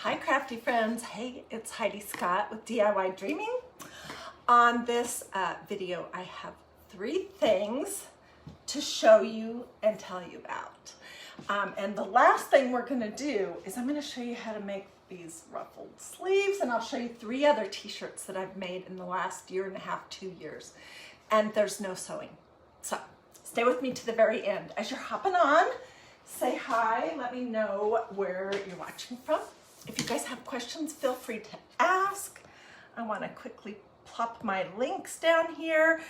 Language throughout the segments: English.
Hi crafty friends, hey, it's Hiedi Scott with DiyDreaming. On this video I have 3 things to show you and tell you about. And the last thing we're going to do is I'm going to show you how to make these ruffled sleeves, and I'll show you 3 other t-shirts that I've made in the last 1.5 to 2 years. And there's no sewing. So stay with me to the very end. As you're hopping on, say hi, let me know where you're watching from. If you guys have questions, feel free to ask. I want to quickly plop my links down here.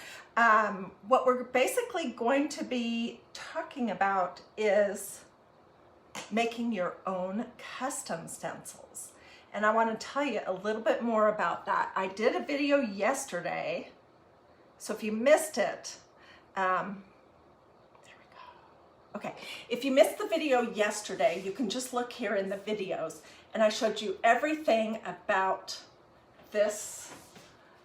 What we're basically going to be talking about is making your own custom stencils. And I want to tell you a little bit more about that. I did a video yesterday, so if you missed it, okay, if you missed the video yesterday, you can just look here in the videos, and I showed you everything about this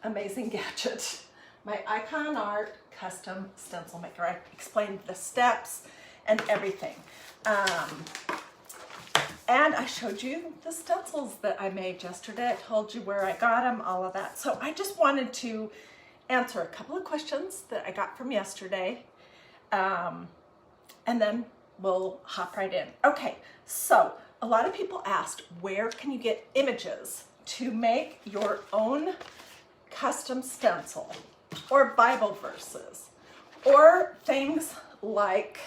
amazing gadget, my IkonArt custom stencil maker. I explained the steps and everything. And I showed you the stencils that I made yesterday. I told you where I got them, all of that. So I just wanted to answer a couple of questions that I got from yesterday. And then we'll hop right in. Okay, so a lot of people asked, where can you get images to make your own custom stencil or Bible verses or things like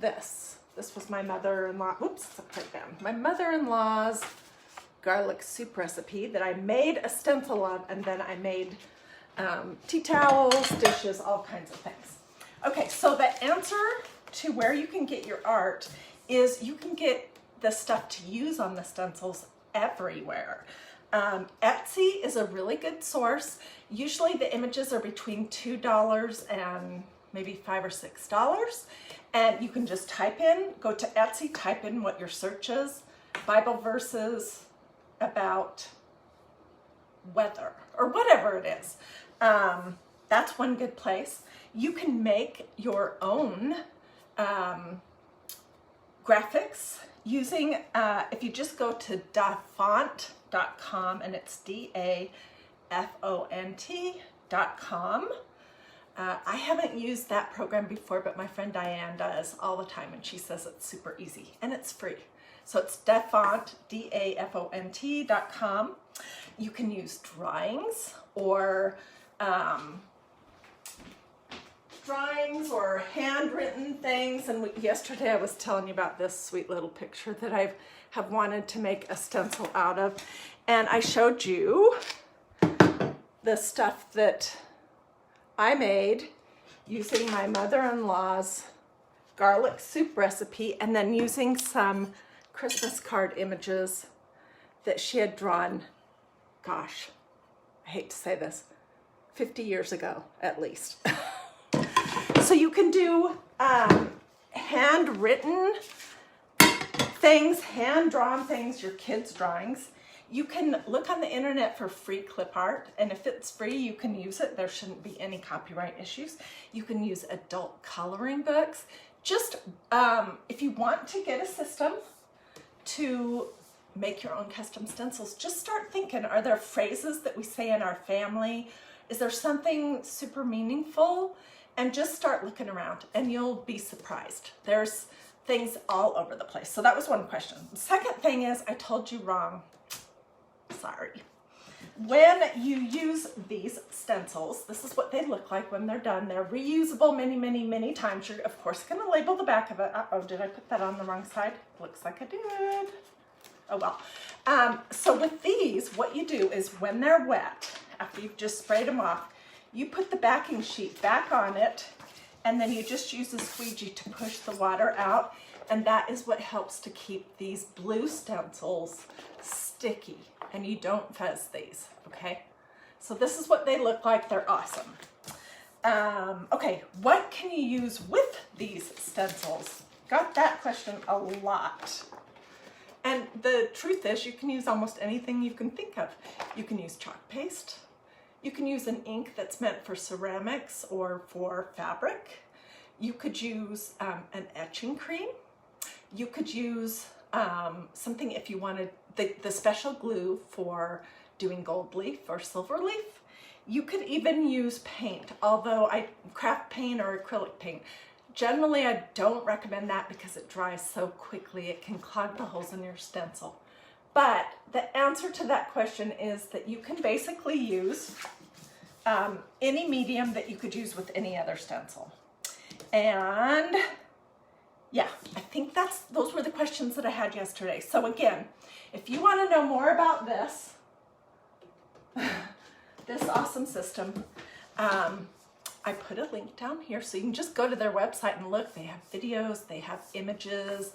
this. This was my mother-in-law, oops, it's upside down. My mother-in-law's garlic soup recipe that I made a stencil of, and then I made tea towels, dishes, all kinds of things. Okay, so the answer to where you can get your art is you can get the stuff to use on the stencils everywhere. Etsy is a really good source. Usually the images are between $2 and maybe $5 or $6. And you can just type in, go to Etsy, type in what your search is, Bible verses about weather or whatever it is. That's one good place. You can make your own graphics using, if you just go to dafont.com, and it's DAFONT.com. I haven't used that program before, but my friend Diane does all the time, and she says it's super easy and it's free. So it's dafont, DAFONT.com. You can use drawings or handwritten things. And yesterday I was telling you about this sweet little picture that I have wanted to make a stencil out of. And I showed you the stuff that I made using my mother-in-law's garlic soup recipe, and then using some Christmas card images that she had drawn, gosh, I hate to say this, 50 years ago at least. So you can do handwritten things, hand-drawn things, your kids' drawings. You can look on the internet for free clip art, and if it's free, you can use it. There shouldn't be any copyright issues. You can use adult coloring books. Just if you want to get a system to make your own custom stencils, just start thinking, are there phrases that we say in our family? Is there something super meaningful? And just start looking around and you'll be surprised. There's things all over the place. So that was one question. The second thing is, I told you wrong. Sorry. When you use these stencils, this is what they look like when they're done. They're reusable many, many, many times. You're, of course, going to label the back of it. Uh-oh, did I put that on the wrong side? Looks like I did. Oh, well. So with these, what you do is when they're wet, after you've just sprayed them off, you put the backing sheet back on it, and then you just use a squeegee to push the water out, and that is what helps to keep these blue stencils sticky, and you don't fuzz these, okay? So this is what they look like. They're awesome. Okay, what can you use with these stencils? Got that question a lot. And the truth is, you can use almost anything you can think of. You can use chalk paste. You can use an ink that's meant for ceramics or for fabric. You could use an etching cream. You could use something if you wanted the special glue for doing gold leaf or silver leaf. You could even use paint, although craft paint or acrylic paint. Generally, I don't recommend that because it dries so quickly. It can clog the holes in your stencil. But the answer to that question is that you can basically use any medium that you could use with any other stencil. And yeah, I think those were the questions that I had yesterday. So again, if you want to know more about this, this awesome system, I put a link down here so you can just go to their website and look. They have videos, they have images,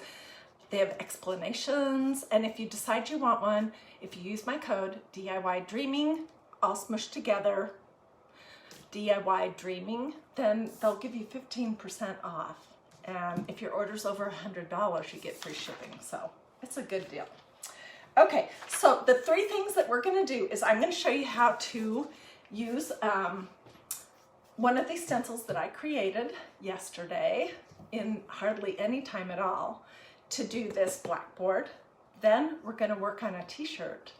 they have explanations, and if you decide you want one, if you use my code DiyDreaming, all smushed together, DiyDreaming, then they'll give you 15% off. And if your order's over $100, you get free shipping, so it's a good deal. Okay, so the 3 things that we're gonna do is I'm gonna show you how to use one of these stencils that I created yesterday in hardly any time at all to do this blackboard. Then we're gonna work on a t-shirt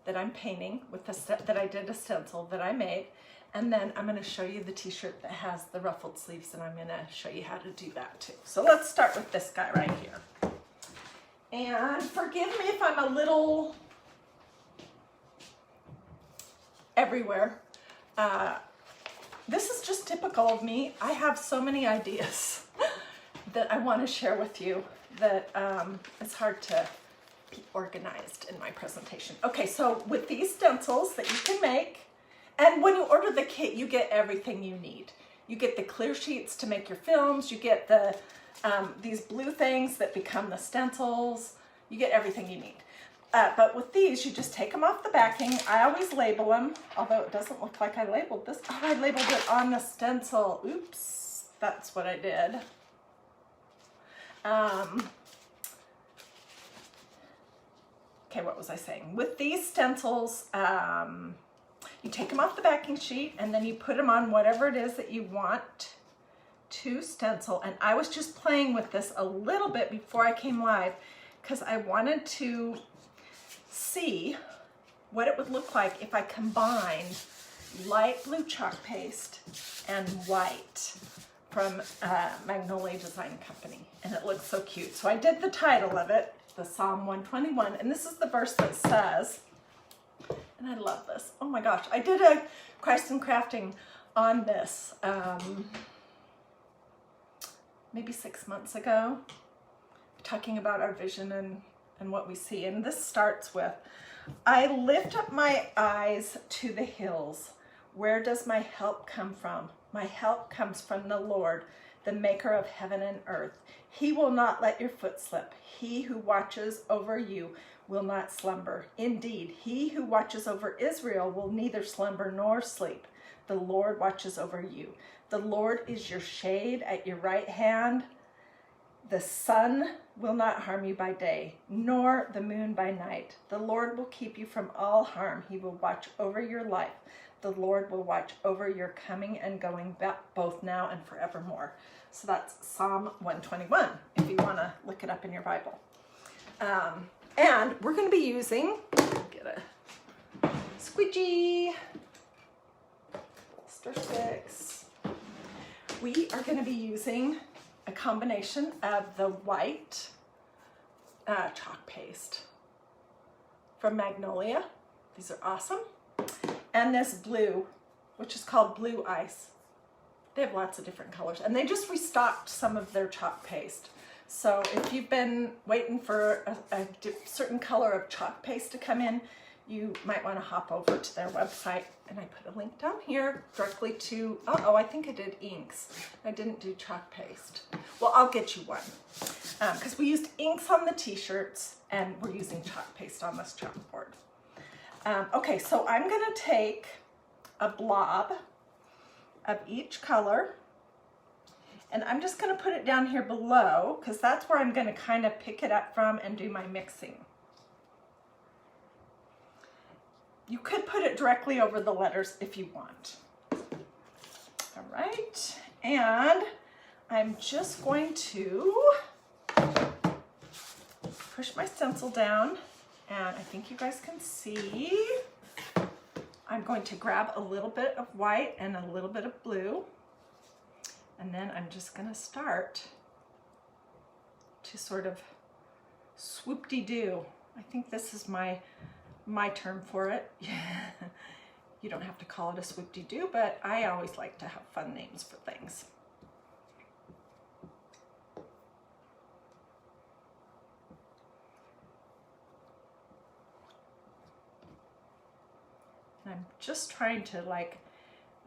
that I'm painting with that I did a stencil that I made. And then I'm gonna show you the t-shirt that has the ruffled sleeves, and I'm gonna show you how to do that too. So let's start with this guy right here. And forgive me if I'm a little everywhere. This is just typical of me. I have so many ideas that I want to share with you that it's hard to be organized in my presentation. Okay, so with these stencils that you can make, and when you order the kit, you get everything you need. You get the clear sheets to make your films, you get the these blue things that become the stencils, you get everything you need. But with these, you just take them off the backing. I always label them, although it doesn't look like I labeled this. Oh, I labeled it on the stencil. Oops, that's what I did. Okay, what was I saying? With these stencils, you take them off the backing sheet and then you put them on whatever it is that you want to stencil. And I was just playing with this a little bit before I came live because I wanted to see what it would look like if I combined light blue chalk paste and white from Magnolia Design Company. And it looks so cute. So I did the title of it, the Psalm 121, and this is the verse that says, and I love this. Oh my gosh, I did a Christ and Crafting on this maybe 6 months ago, talking about our vision and what we see. And this starts with, I lift up my eyes to the hills. Where does my help come from? My help comes from the Lord, the maker of heaven and earth. He will not let your foot slip. He who watches over you will not slumber. Indeed, he who watches over Israel will neither slumber nor sleep. The Lord watches over you. The Lord is your shade at your right hand. The sun will not harm you by day, nor the moon by night. The Lord will keep you from all harm. He will watch over your life. The Lord will watch over your coming and going back, both now and forevermore. So that's Psalm 121, if you want to look it up in your Bible. And we're going to be using, get a squeegee, stir sticks. We are going to be using a combination of the white chalk paste from Magnolia. These are awesome. And this blue, which is called Blue Ice. They have lots of different colors, and they just restocked some of their chalk paste. So if you've been waiting for a certain color of chalk paste to come in, you might want to hop over to their website. And I put a link down here directly to, oh, I think I did inks. I didn't do chalk paste. Well, I'll get you one. Because we used inks on the t-shirts, and we're using chalk paste on this chalkboard. Okay, so I'm going to take a blob of each color, and I'm just going to put it down here below because that's where I'm going to kind of pick it up from and do my mixing. You could put it directly over the letters if you want. All right, and I'm just going to push my stencil down, and I think you guys can see. I'm going to grab a little bit of white and a little bit of blue, and then I'm just going to start to sort of swoop-de-doo. I think this is my term for it. You don't have to call it a swoop-de-doo, but I always like to have fun names for things. And I'm just trying to like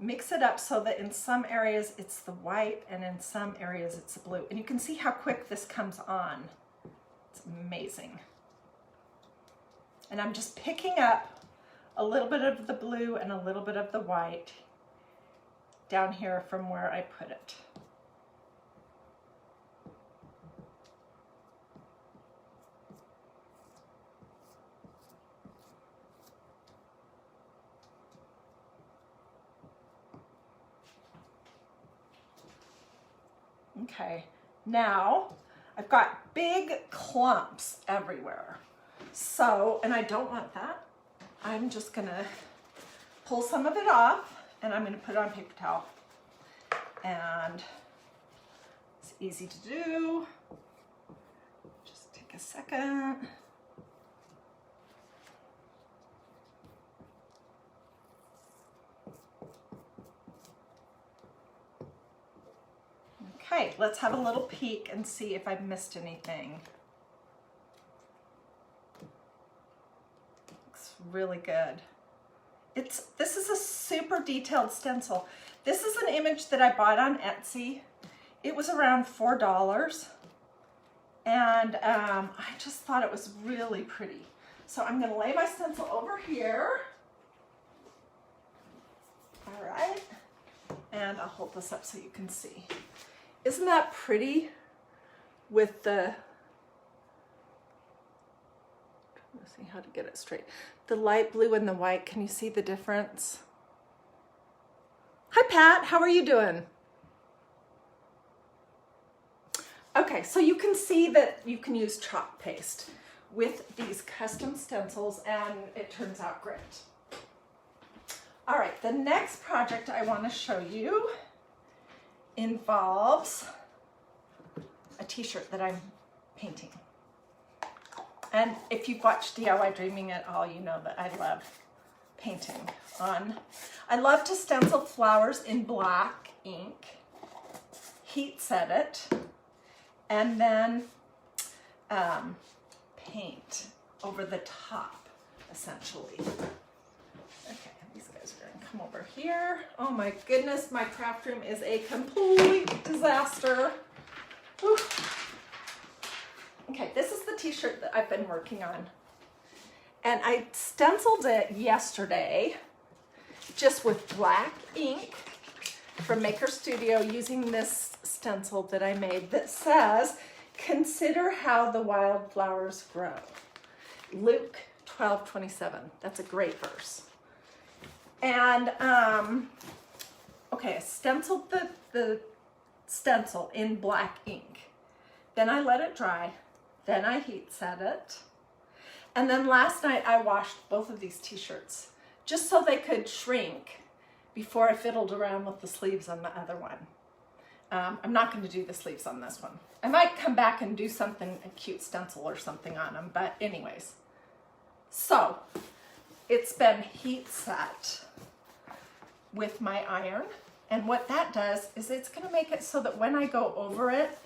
mix it up so that in some areas it's the white and in some areas it's the blue. And you can see how quick this comes on. It's amazing. And I'm just picking up a little bit of the blue and a little bit of the white down here from where I put it. Okay, now I've got big clumps everywhere. So, and I don't want that. I'm just gonna pull some of it off and I'm gonna put it on paper towel. And it's easy to do. Just take a second. Okay, let's have a little peek and see if I've missed anything. Looks really good. This is a super detailed stencil. This is an image that I bought on Etsy. It was around $4. And I just thought it was really pretty. So I'm gonna lay my stencil over here. All right, and I'll hold this up so you can see. Isn't that pretty with the, let's see how to get it straight. The light blue and the white, can you see the difference? Hi Pat, how are you doing? Okay, so you can see that you can use chalk paste with these custom stencils and it turns out great. All right, the next project I want to show you involves a t-shirt that I'm painting. And if you've watched DiyDreaming at all, you know that I love painting on. I love to stencil flowers in black ink, heat set it, and then paint over the top, essentially. Okay. These guys are gonna come over here. Oh my goodness, my craft room is a complete disaster. Whew. Okay, this is the t-shirt that I've been working on. And I stenciled it yesterday just with black ink from Maker Studio using this stencil that I made that says, "Consider how the wildflowers grow." Luke 12:27. That's a great verse. And, okay, I stenciled the stencil in black ink. Then I let it dry. Then I heat set it. And then last night I washed both of these t-shirts just so they could shrink before I fiddled around with the sleeves on the other one. I'm not going to do the sleeves on this one. I might come back and do something, a cute stencil or something on them, but anyways. So, it's been heat set with my iron, and what that does is it's going to make it so that when I go over it,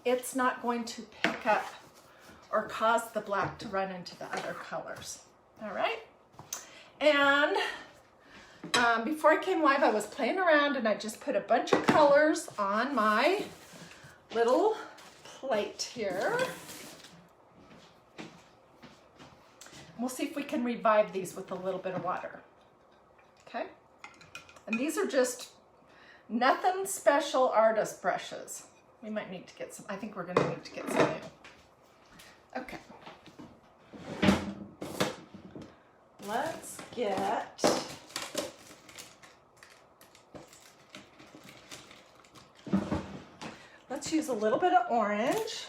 it's not going to pick up or cause the black to run into the other colors. All right, and before I came live, I was playing around and I just put a bunch of colors on my little plate here. We'll see if we can revive these with a little bit of water. Okay, and these are just nothing special artist brushes. We might need to get some, I think we're gonna need to get some new. Okay. Let's get, let's use a little bit of orange.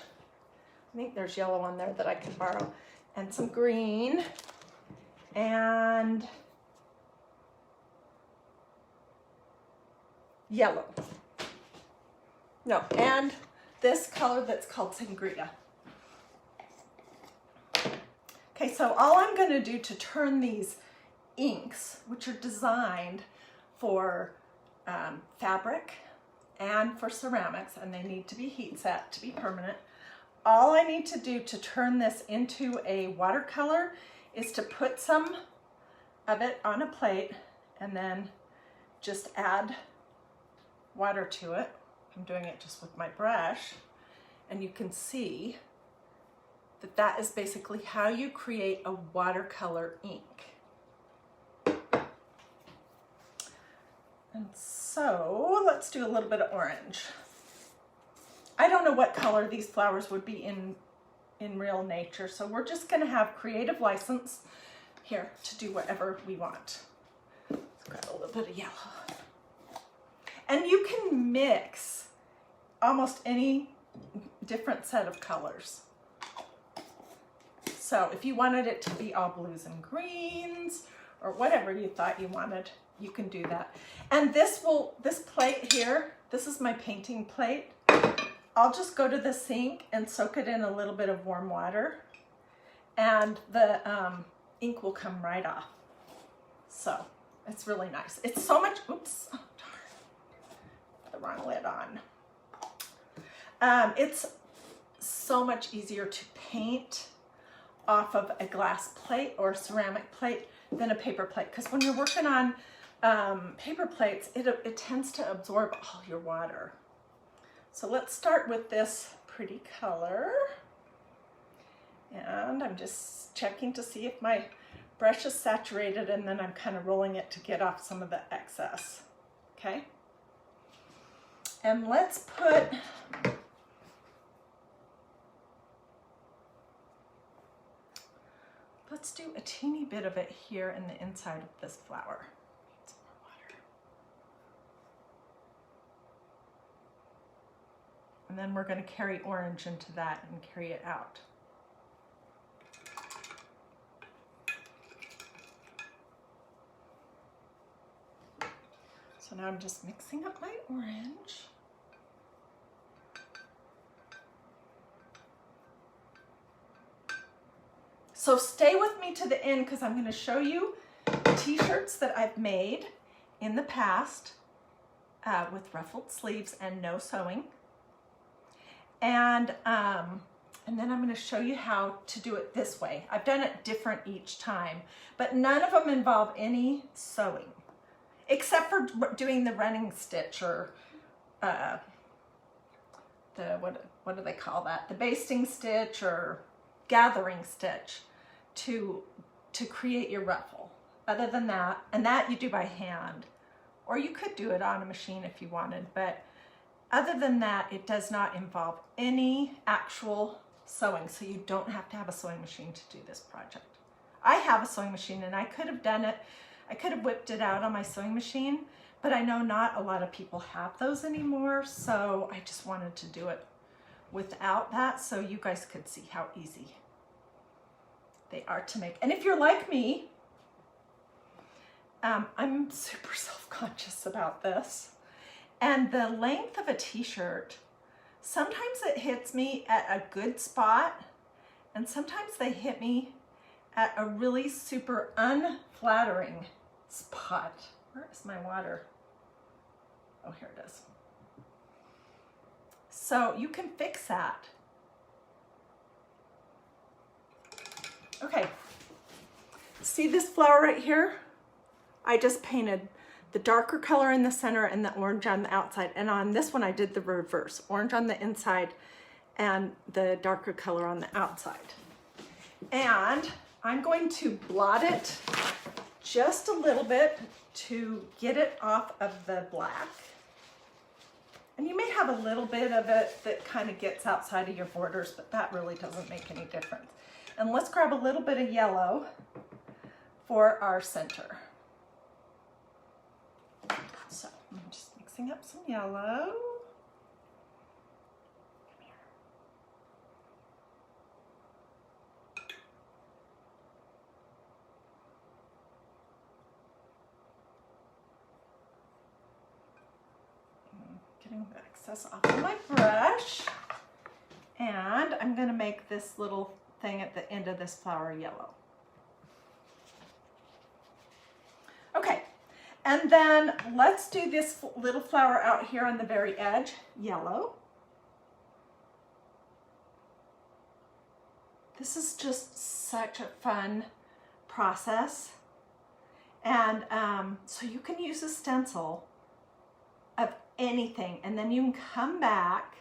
I think there's yellow on there that I can borrow, and some green, and yellow. No, and this color that's called Sangria. Okay, so all I'm going to do to turn these inks, which are designed for fabric and for ceramics, and they need to be heat set to be permanent, all I need to do to turn this into a watercolor is to put some of it on a plate and then just add water to it. I'm doing it just with my brush, and you can see that that is basically how you create a watercolor ink. And so let's do a little bit of orange. I don't know what color these flowers would be in real nature, so we're just gonna have creative license here to do whatever we want. Let's grab a little bit of yellow. And you can mix almost any different set of colors. So if you wanted it to be all blues and greens or whatever you thought you wanted, you can do that. And this plate here, this is my painting plate. I'll just go to the sink and soak it in a little bit of warm water, and the ink will come right off. So it's really nice. It's so much, oops, oh darn, the wrong lid on. It's so much easier to paint off of a glass plate or a ceramic plate than a paper plate, because when you're working on paper plates, it tends to absorb all your water. So let's start with this pretty color. And I'm just checking to see if my brush is saturated, and then I'm kind of rolling it to get off some of the excess. Okay. And let's do a teeny bit of it here in the inside of this flower. Some more water. And then we're going to carry orange into that and carry it out. So now I'm just mixing up my orange. So stay with me to the end, because I'm going to show you t-shirts that I've made in the past with ruffled sleeves and no sewing. And then I'm going to show you how to do it this way. I've done it different each time, but none of them involve any sewing, except for doing the running stitch, or what do they call that? The basting stitch or gathering stitch to create your ruffle. Other than that, and that you do by hand, or you could do it on a machine if you wanted, but other than that, it does not involve any actual sewing, so you don't have to have a sewing machine to do this project. I have a sewing machine, and I could have done it, I could have whipped it out on my sewing machine, but I know not a lot of people have those anymore, so I just wanted to do it without that so you guys could see how easy they are to make. And if you're like me, I'm super self-conscious about this. And the length of a t-shirt, sometimes it hits me at a good spot, and sometimes they hit me at a really super unflattering spot. Where is my water? Oh, here it is. So you can fix that. Okay, see this flower right here? I just painted the darker color in the center and the orange on the outside. And on this one, I did the reverse, orange on the inside and the darker color on the outside. And I'm going to blot it just a little bit to get it off of the black. And you may have a little bit of it that kind of gets outside of your borders, but that really doesn't make any difference. And let's grab a little bit of yellow for our center. So I'm just mixing up some yellow. Come here. Getting the excess off of my brush. And I'm going to make this little thing at the end of this flower yellow. Okay, and then let's do this little flower out here on the very edge, yellow. This is just such a fun process. And so you can use a stencil of anything, and then you can come back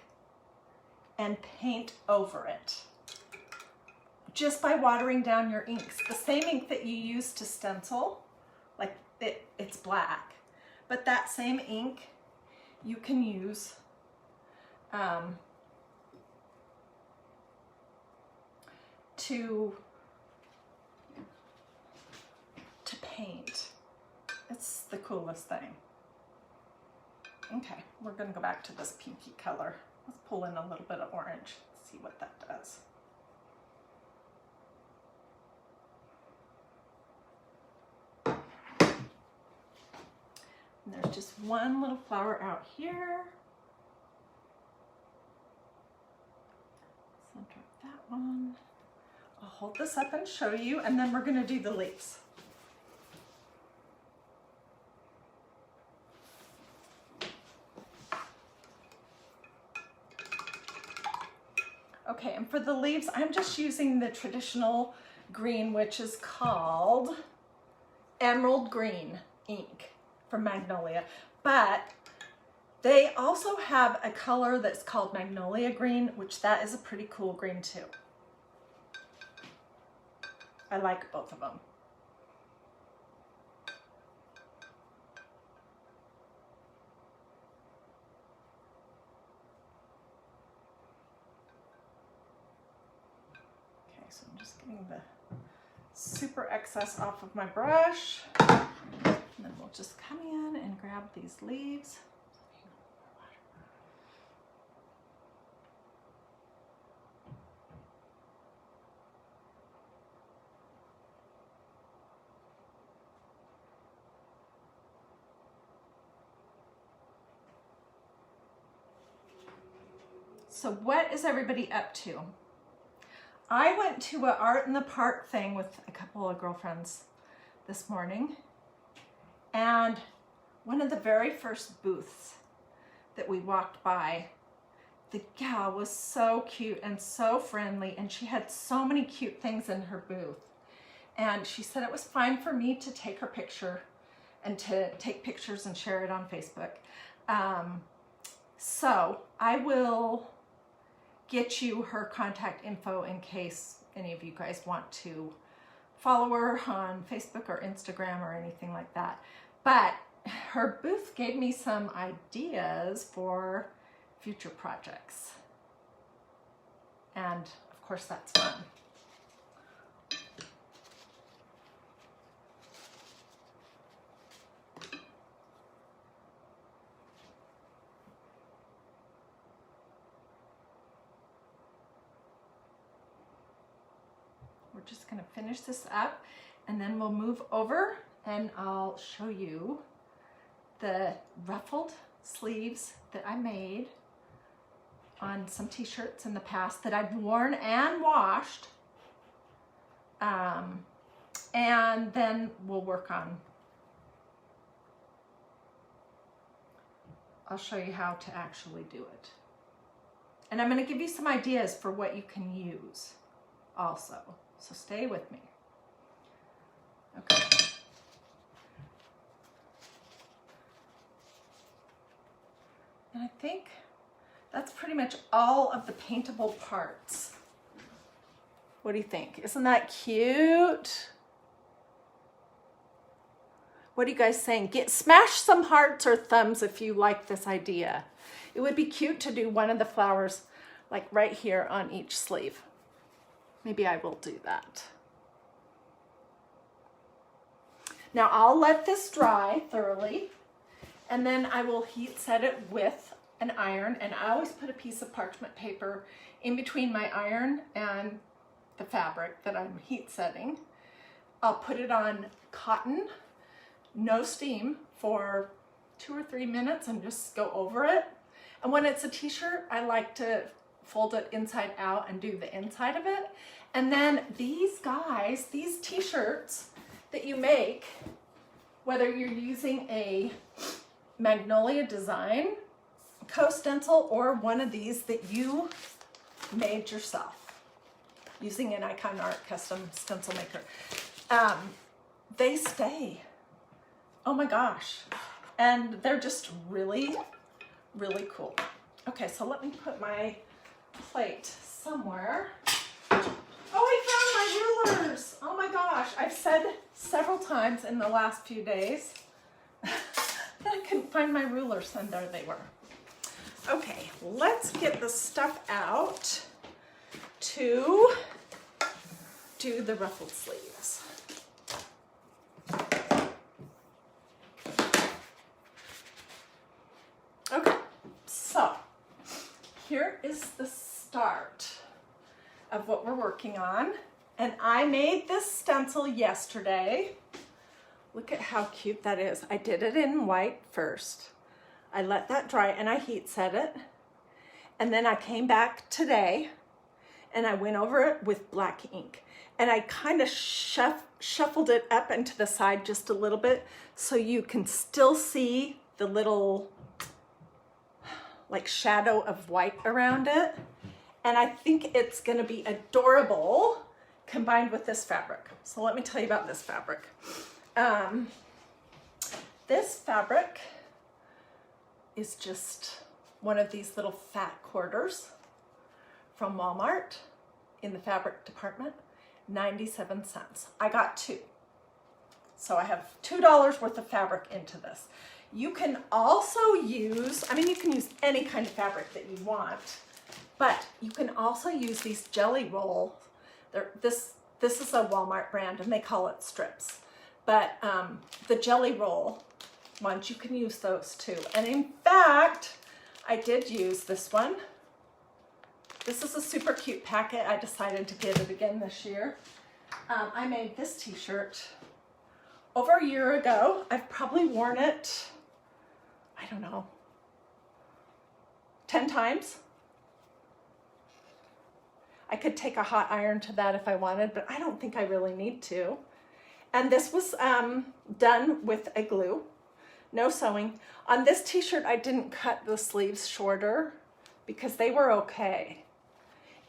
and paint over it just by watering down your inks. The same ink that you use to stencil, like it's black, but that same ink you can use to paint. It's the coolest thing. Okay, we're gonna go back to this pinky color. Let's pull in a little bit of orange, see what that does. And there's just one little flower out here. Center of that one. I'll hold this up and show you, and then we're gonna do the leaves. Okay, and for the leaves, I'm just using the traditional green, which is called Emerald Green ink from Magnolia. But they also have a color that's called Magnolia Green, which that is a pretty cool green too. I like both of them. So I'm just getting the super excess off of my brush. And then we'll just come in and grab these leaves. So what is everybody up to? I went to an art in the park thing with a couple of girlfriends this morning, and one of the very first booths that we walked by, the gal was so cute and so friendly, and she had so many cute things in her booth. And she said it was fine for me to take her picture and to take pictures and share it on Facebook. So I will get you her contact info in case any of you guys want to follow her on Facebook or Instagram or anything like that. But her booth gave me some ideas for future projects. And of course that's fun. We're just going to finish this up, and then we'll move over and I'll show you the ruffled sleeves that I made on some t-shirts in the past that I've worn and washed. And then we'll work on, I'll show you how to actually do it. And I'm going to give you some ideas for what you can use also. So stay with me. Okay. And I think that's pretty much all of the paintable parts. What do you think? Isn't that cute? What are you guys saying? Smash some hearts or thumbs if you like this idea. It would be cute to do one of the flowers like right here on each sleeve. Maybe I will do that. Now I'll let this dry thoroughly, and then I will heat set it with an iron, and I always put a piece of parchment paper in between my iron and the fabric that I'm heat setting. I'll put it on cotton, no steam, for 2 or 3 minutes and just go over it. And when it's a t-shirt, I like to fold it inside out and do the inside of it. And then these guys, these t-shirts that you make, whether you're using a Magnolia design, co-stencil, or one of these that you made yourself using an IkonArt custom stencil maker, they stay. Oh my gosh. And they're just really, really cool. Okay, so let me put my plate somewhere. Oh, I found my rulers. Oh my gosh. I've said several times in the last few days that I couldn't find my rulers, and there they were. Okay, let's get the stuff out to do the ruffled sleeves. Okay, so here is the start of what we're working on. And I made this stencil yesterday. Look at how cute that is. I did it in white first. I let that dry and I heat set it. And then I came back today and I went over it with black ink. And I kind of shuffled it up into the side just a little bit so you can still see the little like shadow of white around it. And I think it's gonna be adorable combined with this fabric. So let me tell you about this fabric. This fabric is just one of these little fat quarters from Walmart in the fabric department, 97 cents. I got 2. So I have $2 worth of fabric into this. You can also use, I mean, you can use any kind of fabric that you want, but you can also use these jelly rolls. This is a Walmart brand and they call it strips. But the jelly roll ones, you can use those too. And in fact, I did use this one. This is a super cute packet. I decided to get it again this year. I made this t-shirt over a year ago. I've probably worn it, I don't know, 10 times. I could take a hot iron to that if I wanted, but I don't think I really need to. And this was done with a glue, no sewing. On this t-shirt, I didn't cut the sleeves shorter because they were okay.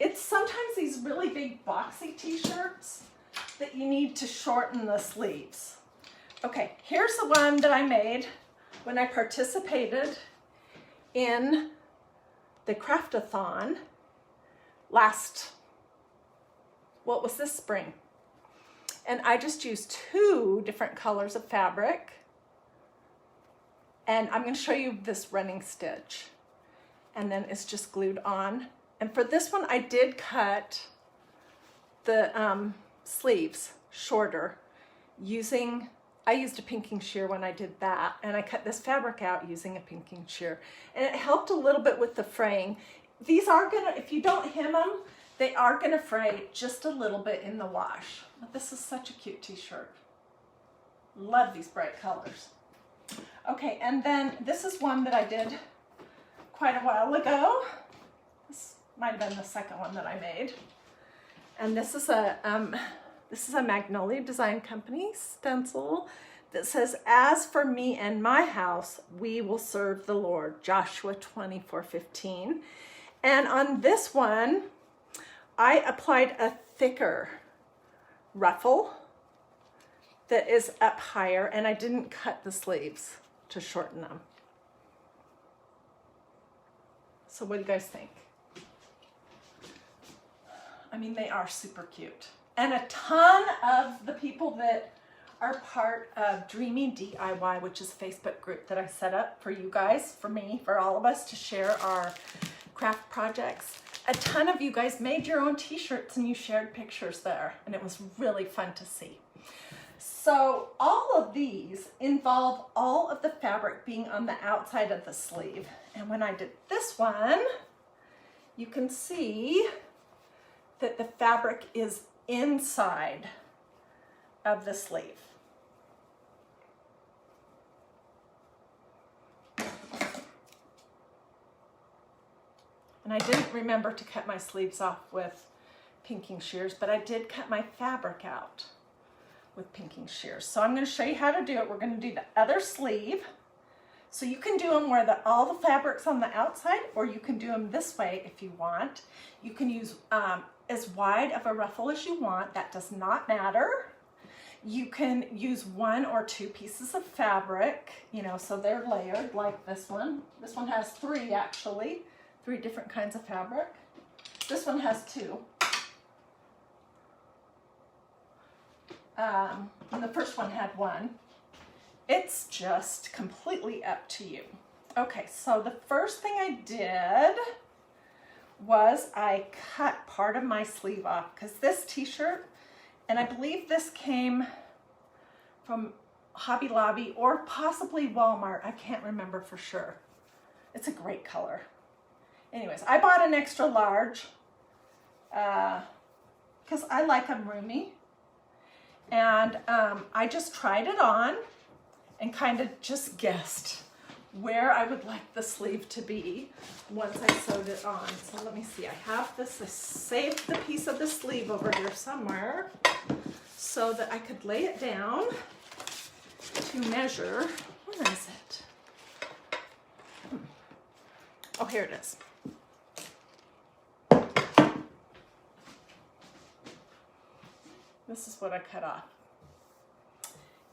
It's sometimes these really big boxy t-shirts that you need to shorten the sleeves. Okay, here's the one that I made when I participated in the Craftathon what was this spring? And I just used 2 different colors of fabric. And I'm going to show you this running stitch. And then it's just glued on. And for this one, I did cut the sleeves shorter I used a pinking shear when I did that. And I cut this fabric out using a pinking shear. And it helped a little bit with the fraying. These are gonna, if you don't hem them, they are gonna fray just a little bit in the wash. But this is such a cute t-shirt. Love these bright colors. Okay, and then this is one that I did quite a while ago. This might have been the second one that I made. And this is a Magnolia Design Company stencil that says, "As for me and my house, we will serve the Lord," Joshua 24:15. And on this one, I applied a thicker ruffle that is up higher, and I didn't cut the sleeves to shorten them. So what do you guys think? I mean, they are super cute. And a ton of the people that are part of Dreaming DIY, which is a Facebook group that I set up for you guys, for me, for all of us to share our craft projects. A ton of you guys made your own t-shirts and you shared pictures there, and it was really fun to see. So all of these involve all of the fabric being on the outside of the sleeve. And when I did this one, you can see that the fabric is inside of the sleeve. And I didn't remember to cut my sleeves off with pinking shears, but I did cut my fabric out with pinking shears. So I'm going to show you how to do it. We're going to do the other sleeve. So you can do them where all the fabric's on the outside, or you can do them this way if you want. You can use as wide of a ruffle as you want. That does not matter. You can use 1 or 2 pieces of fabric, you know, so they're layered like this one. This one has 3 actually, 3 different kinds of fabric. This one has 2. And the first one had 1. It's just completely up to you. Okay, so the first thing I did was I cut part of my sleeve off, because this t-shirt, and I believe this came from Hobby Lobby or possibly Walmart. I can't remember for sure. It's a great color. Anyways, I bought an extra large because I like them roomy. And I just tried it on and kind of just guessed where I would like the sleeve to be once I sewed it on. So let me see, I have this, I saved the piece of the sleeve over here somewhere so that I could lay it down to measure. Where is it? Oh, here it is. This is what I cut off.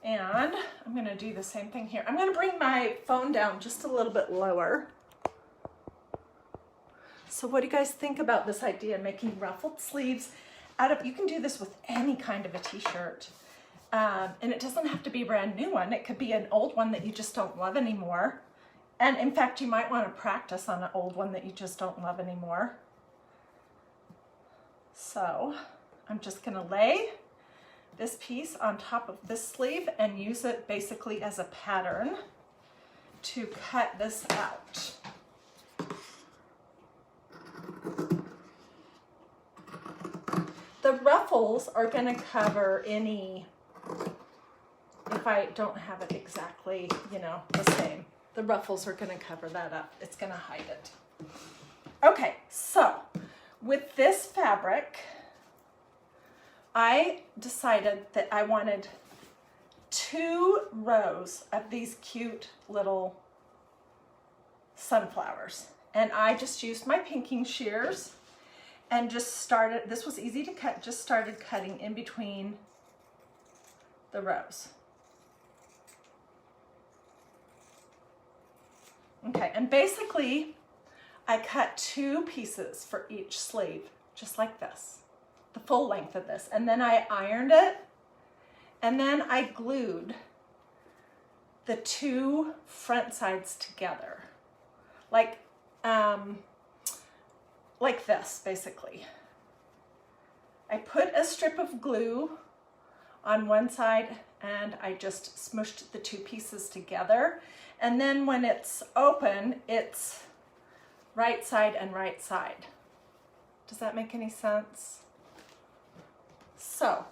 And I'm going to do the same thing here. I'm going to bring my phone down just a little bit lower. So what do you guys think about this idea of making ruffled sleeves out of, you can do this with any kind of a t-shirt. And it doesn't have to be a brand new one. It could be an old one that you just don't love anymore. And in fact, you might want to practice on an old one that you just don't love anymore. So I'm just going to lay this piece on top of this sleeve and use it basically as a pattern to cut this out. The ruffles are going to cover any, if I don't have it exactly, you know, the same, the ruffles are going to cover that up. It's going to hide it. Okay, so with this fabric, I decided that I wanted 2 rows of these cute little sunflowers. And I just used my pinking shears and just started, this was easy to cut, just started cutting in between the rows. Okay, and basically I cut 2 pieces for each sleeve, just like this. The full length of this, and then I ironed it, and then I glued the 2 front sides together, like this basically. I put a strip of glue on one side and I just smushed the 2 pieces together, and then when it's open, it's right side and right side. Does that make any sense? So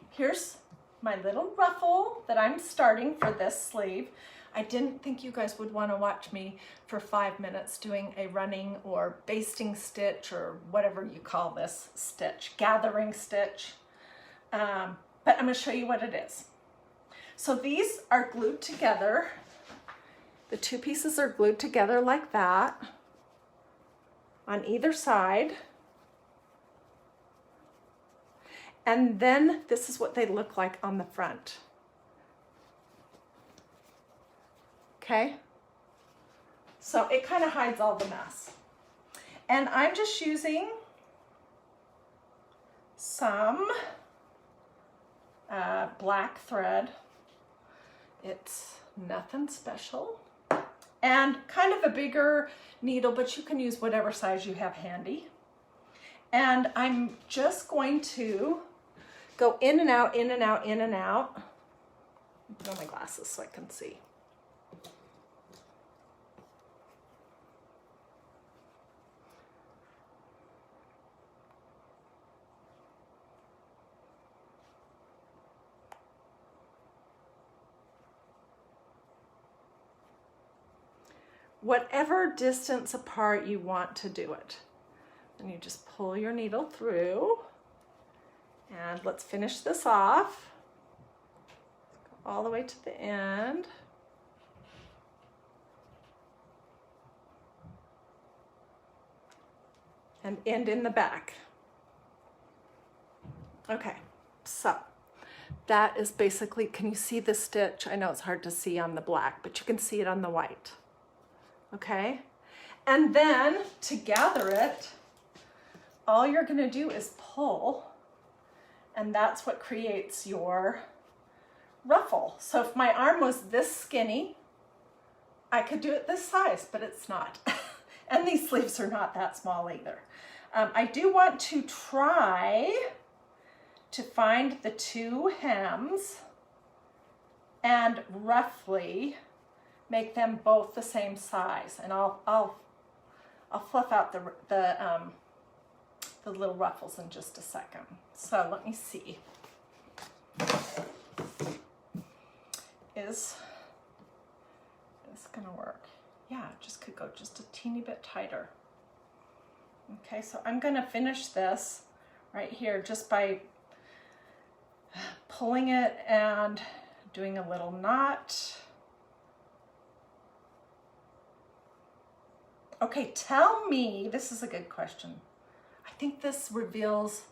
here's my little ruffle that I'm starting for this sleeve. I didn't think you guys would want to watch me for 5 minutes doing a running or basting stitch or whatever you call this stitch, gathering stitch. But I'm going to show you what it is. So these are glued together. The 2 pieces are glued together like that on either side. And then this is what they look like on the front. Okay? So it kind of hides all the mess. And I'm just using some black thread. It's nothing special. And kind of a bigger needle, but you can use whatever size you have handy. And I'm just going to go in and out, in and out, in and out. Put on my glasses so I can see. Whatever distance apart you want to do it. And you just pull your needle through. And let's finish this off. Go all the way to the end. And end in the back. Okay, so that is basically, can you see the stitch? I know it's hard to see on the black, but you can see it on the white. Okay, and then to gather it, all you're gonna do is pull, and that's what creates your ruffle. So if my arm was this skinny, I could do it this size, but it's not. And these sleeves are not that small either. I do want to try to find the two hems and roughly make them both the same size. And I'll fluff out the little ruffles in just a second. So let me see. Is this gonna work? Yeah, it just could go just a teeny bit tighter. Okay, so I'm gonna finish this right here just by pulling it and doing a little knot. Okay, tell me, this is a good question. I think this reveals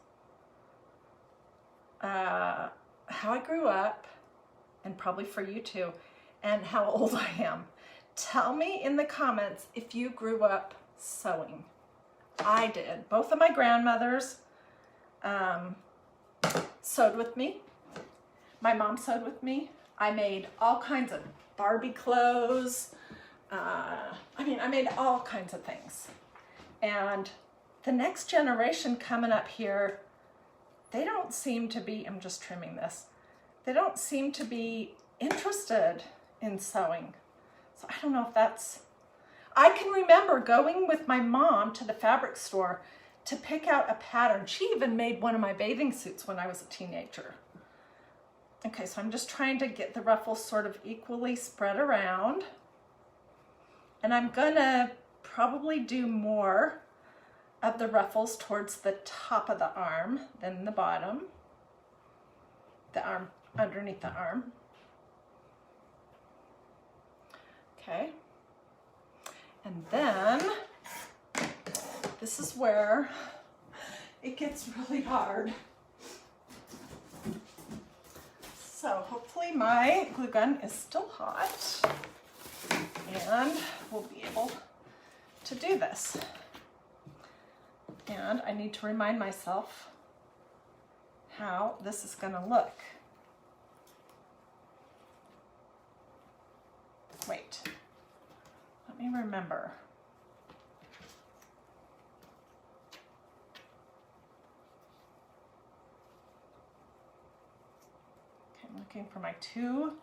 how I grew up, and probably for you too, and how old I am. Tell me in the comments if you grew up sewing. I did. Both of my grandmothers sewed with me. My mom sewed with me. I made all kinds of Barbie clothes. I made all kinds of things. And the next generation coming up here, they don't seem to be, I'm just trimming this, they don't seem to be interested in sewing. So I don't know if that's, I can remember going with my mom to the fabric store to pick out a pattern. She even made one of my bathing suits when I was a teenager. Okay, so I'm just trying to get the ruffles sort of equally spread around. And I'm gonna probably do more of the ruffles towards the top of the arm than the bottom. The arm, underneath the arm. Okay. And then, this is where it gets really hard. So hopefully my glue gun is still hot and we'll be able to do this. And I need to remind myself how this is going to look. Wait, let me remember. Okay, I'm looking for my two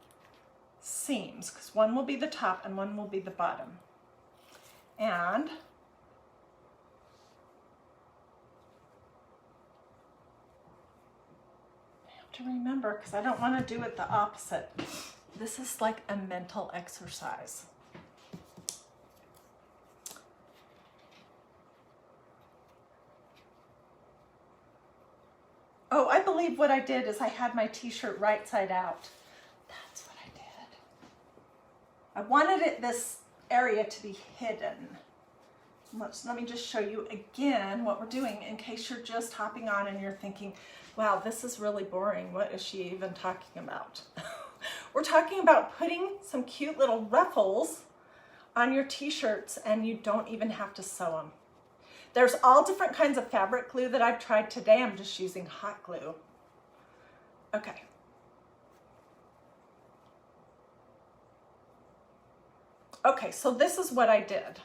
seams because one will be the top and one will be the bottom. And to remember, because I don't want to do it the opposite. This is like a mental exercise. Oh, I believe what I did is I had my t-shirt right side out. That's what I did. I wanted this area to be hidden. Let me just show you again what we're doing in case you're just hopping on and you're thinking, wow, this is really boring. What is she even talking about? We're talking about putting some cute little ruffles on your t-shirts and you don't even have to sew them. There's all different kinds of fabric glue that I've tried today. I'm just using hot glue. Okay. Okay, so this is what I did.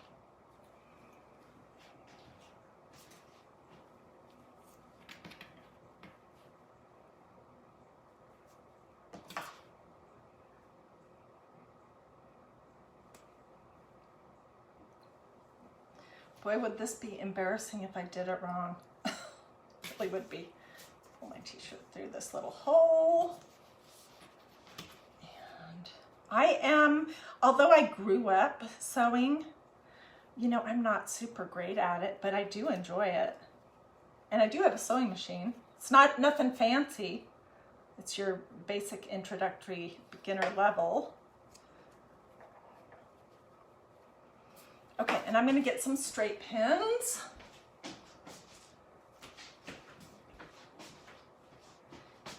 Boy, would this be embarrassing if I did it wrong. It really would be. Pull my t-shirt through this little hole. And I am, although I grew up sewing, You know, I'm not super great at it, but I do enjoy it. And I do have a sewing machine. It's not nothing fancy. It's your basic introductory beginner level. Okay, and I'm going to get some straight pins.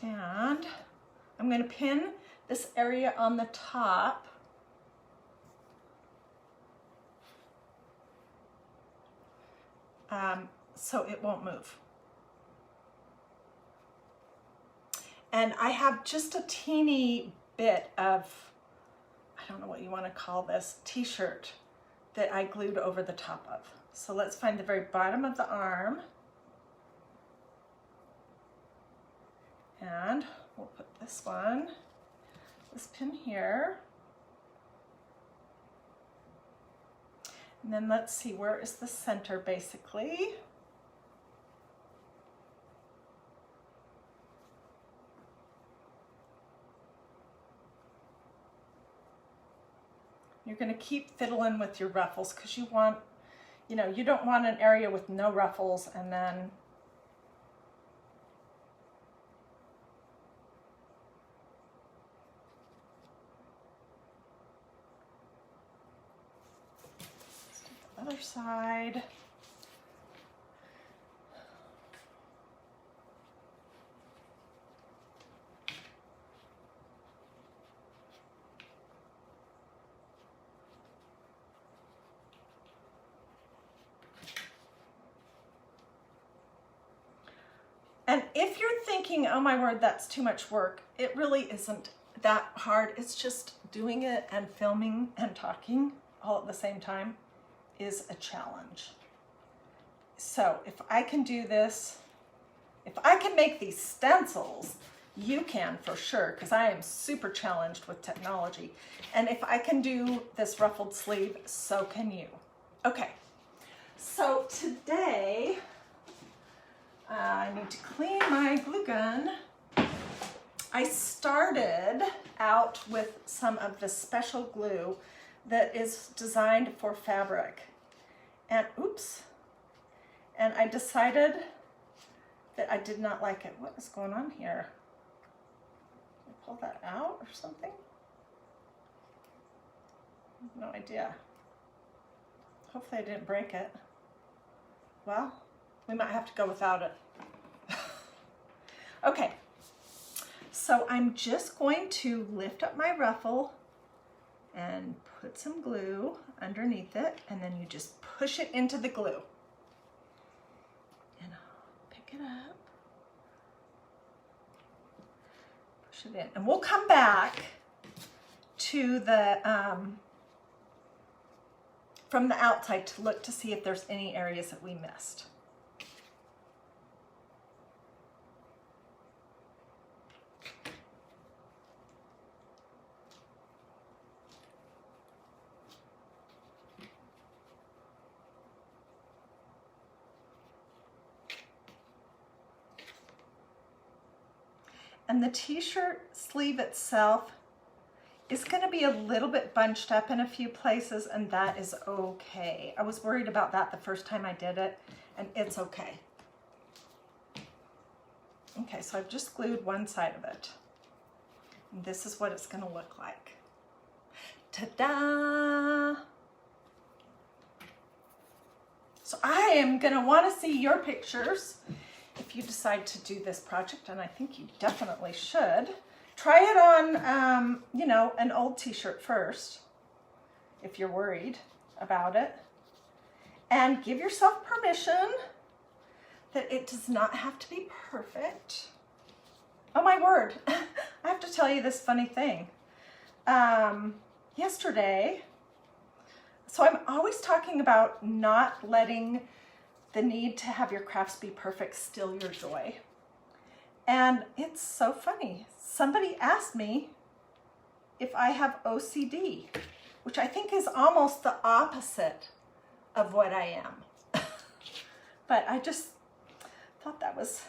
And I'm going to pin this area on the top. So it won't move. And I have just a teeny bit of, I don't know what you want to call this, t-shirt that I glued over the top of. So let's find the very bottom of the arm. And we'll put this pin here. And then let's see, where is the center basically? You're going to keep fiddling with your ruffles because you want, you know, you don't want an area with no ruffles and then other side. And if you're thinking, oh my word, that's too much work, it really isn't that hard. It's just doing it and filming and talking all at the same time is a challenge. So if I can do this, if I can make these stencils, you can for sure, because I am super challenged with technology. And if I can do this ruffled sleeve, so can you. Okay, so today I need to clean my glue gun. I started out with some of the special glue that is designed for fabric. And oops, and I decided that I did not like it. What is going on here? Can I pull that out or something? No idea. Hopefully I didn't break it. Well, we might have to go without it. Okay, so I'm just going to lift up my ruffle and put some glue underneath it, and then you just push it into the glue. And I'll pick it up, push it in, and we'll come back to the, from the outside to look to see if there's any areas that we missed. And the t-shirt sleeve itself is going to be a little bit bunched up in a few places, and that is okay. I was worried about that the first time I did it, and it's okay. Okay, so I've just glued one side of it. And this is what it's going to look like. Ta-da! So I am going to want to see your pictures if you decide to do this project, and I think you definitely should. Try it on, you know, an old t-shirt first, if you're worried about it. And give yourself permission that it does not have to be perfect. Oh my word, I have to tell you this funny thing. Yesterday, so I'm always talking about not letting the need to have your crafts be perfect steal your joy. And it's so funny. Somebody asked me if I have OCD, which I think is almost the opposite of what I am. But I just thought that was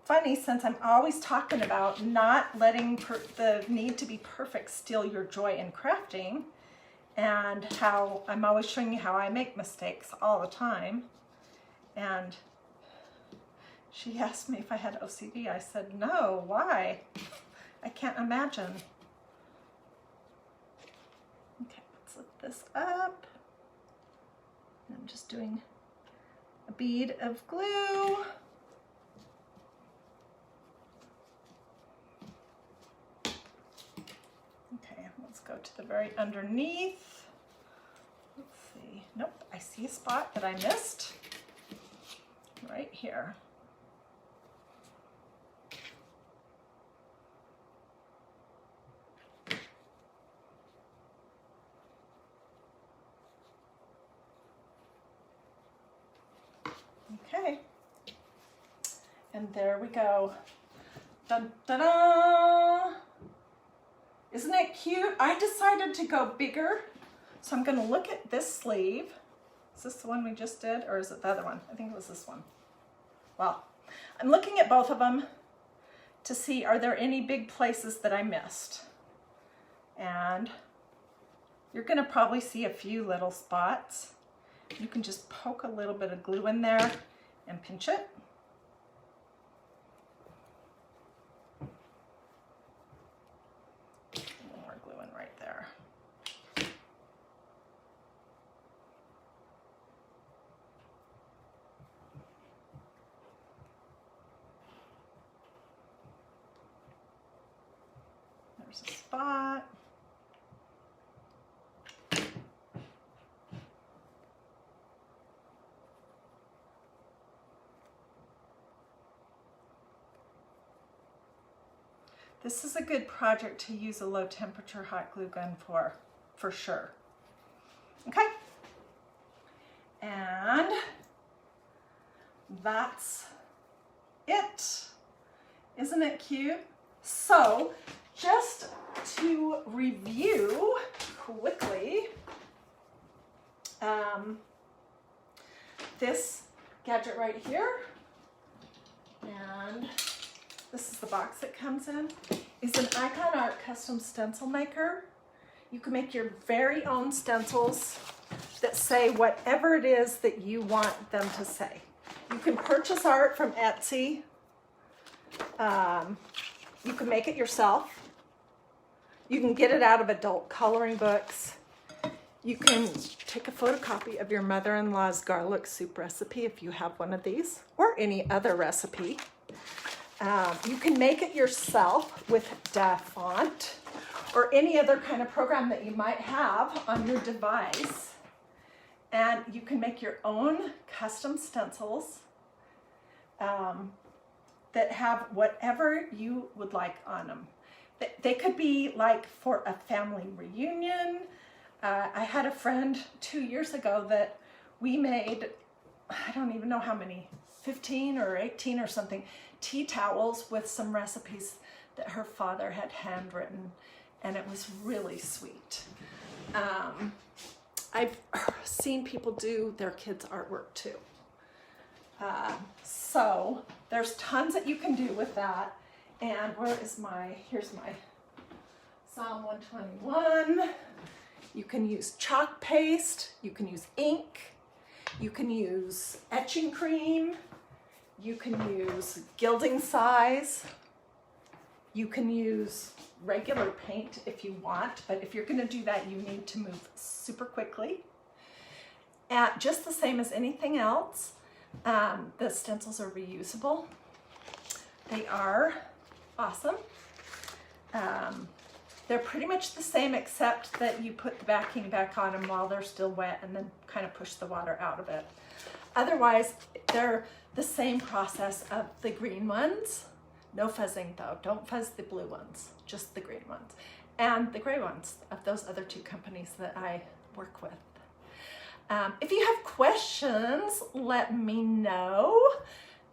funny, since I'm always talking about not letting the need to be perfect steal your joy in crafting. and how I'm always showing you how I make mistakes all the time. And she asked me if I had OCD. I said, no, why? I can't imagine. Okay, let's lift this up. I'm just doing a bead of glue. Okay, let's go to the very underneath. Let's see. Nope, I see a spot that I missed right here. Okay, and there we go. Dun, da, da. Isn't it cute? I decided to go bigger, so I'm going to look at this sleeve. Is this the one we just did, or is it the other one? I think it was this one. Well, I'm looking at both of them to see, are there any big places that I missed? And you're going to probably see a few little spots. You can just poke a little bit of glue in there and pinch it. And we're gluing right there. There's a spot. This is a good project to use a low temperature hot glue gun for sure. Okay, and that's it. Isn't it cute? So just to review quickly, this gadget right here, and this is the box it comes in, is an IkonArt custom stencil maker. You can make your very own stencils that say whatever it is that you want them to say. You can purchase art from Etsy. You can make it yourself. You can get it out of adult coloring books. You can take a photocopy of your mother-in-law's garlic soup recipe if you have one of these, or any other recipe. You can make it yourself with DaFont or any other kind of program that you might have on your device. And you can make your own custom stencils that have whatever you would like on them. They could be like for a family reunion. I had a friend 2 years ago that we made, I don't even know how many, 15 or 18 or something, tea towels with some recipes that her father had handwritten, and it was really sweet. I've seen people do their kids' artwork too. So there's tons that you can do with that. And here's my Psalm 121. You can use chalk paste, you can use ink, you can use etching cream, you can use gilding size, you can use regular paint if you want, but if you're going to do that, you need to move super quickly. Just the same as anything else, the stencils are reusable. They are awesome. They're pretty much the same, except that you put the backing back on them while they're still wet and then kind of push the water out of it. Otherwise, they're the same process of the green ones. No fuzzing though, don't fuzz the blue ones, just the green ones. And the gray ones of those other two companies that I work with. If you have questions, let me know.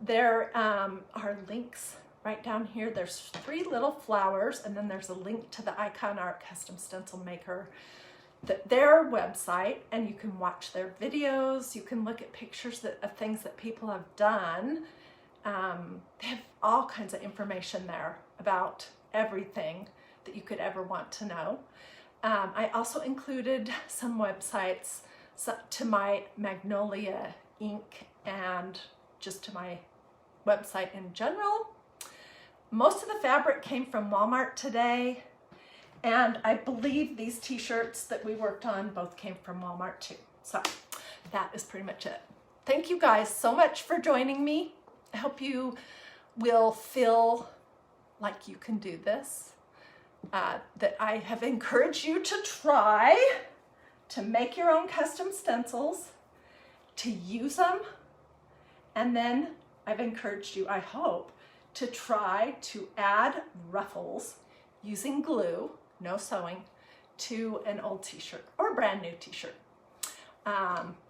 There are links right down here. There's 3 little flowers, and then there's a link to the IkonArt Custom Stencil Maker, their website, and you can watch their videos. You can look at pictures of things that people have done. They have all kinds of information there about everything that you could ever want to know. I also included some websites to my Magnolia ink and just to my website in general. Most of the fabric came from Walmart today, and I believe these t-shirts that we worked on both came from Walmart too. So that is pretty much it. Thank you guys so much for joining me. I hope you will feel like you can do this, that I have encouraged you to try to make your own custom stencils, to use them, and then I've encouraged you, I hope, to try to add ruffles using glue, no sewing, to an old t-shirt or a brand new t-shirt.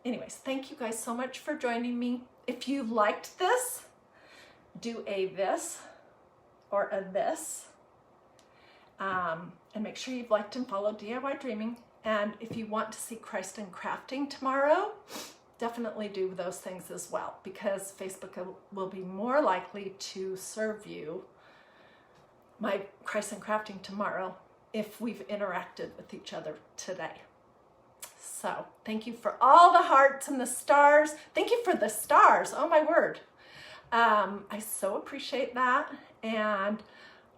Anyways, thank you guys so much for joining me. If you liked this, do a this or a this. And make sure you've liked and followed DiyDreaming. And if you want to see Christ in Crafting tomorrow, definitely do those things as well, because Facebook will be more likely to serve you my Christ in Crafting tomorrow if we've interacted with each other today. So thank you for all the hearts and the stars. Thank you for the stars. Oh my word. I so appreciate that. And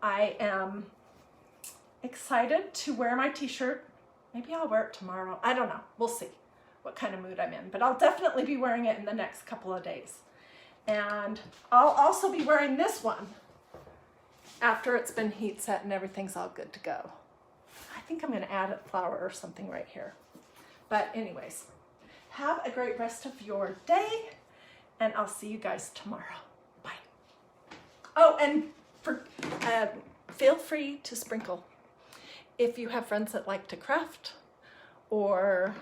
I am excited to wear my t-shirt. Maybe I'll wear it tomorrow. I don't know. We'll see what kind of mood I'm in, but I'll definitely be wearing it in the next couple of days. And I'll also be wearing this one after it's been heat set and everything's all good to go. I think I'm going to add a flower or something right here. But anyways, have a great rest of your day, and I'll see you guys tomorrow. Bye. Oh, and feel free to sprinkle. If you have friends that like to craft, or,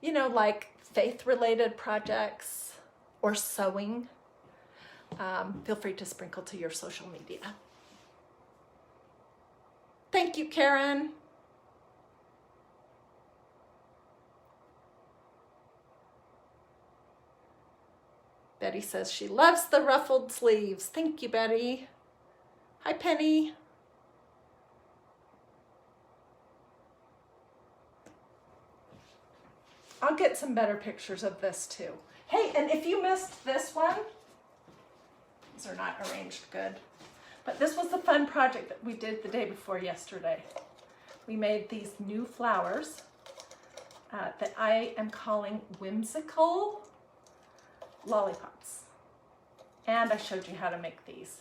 you know, like faith-related projects or sewing, feel free to sprinkle to your social media. Thank you, Karen. Betty says she loves the ruffled sleeves. Thank you, Betty. Hi, Penny. I'll get some better pictures of this too. Hey, and if you missed this one, these are not arranged good, but this was the fun project that we did the day before yesterday. We made these new flowers that I am calling whimsical lollipops. And I showed you how to make these.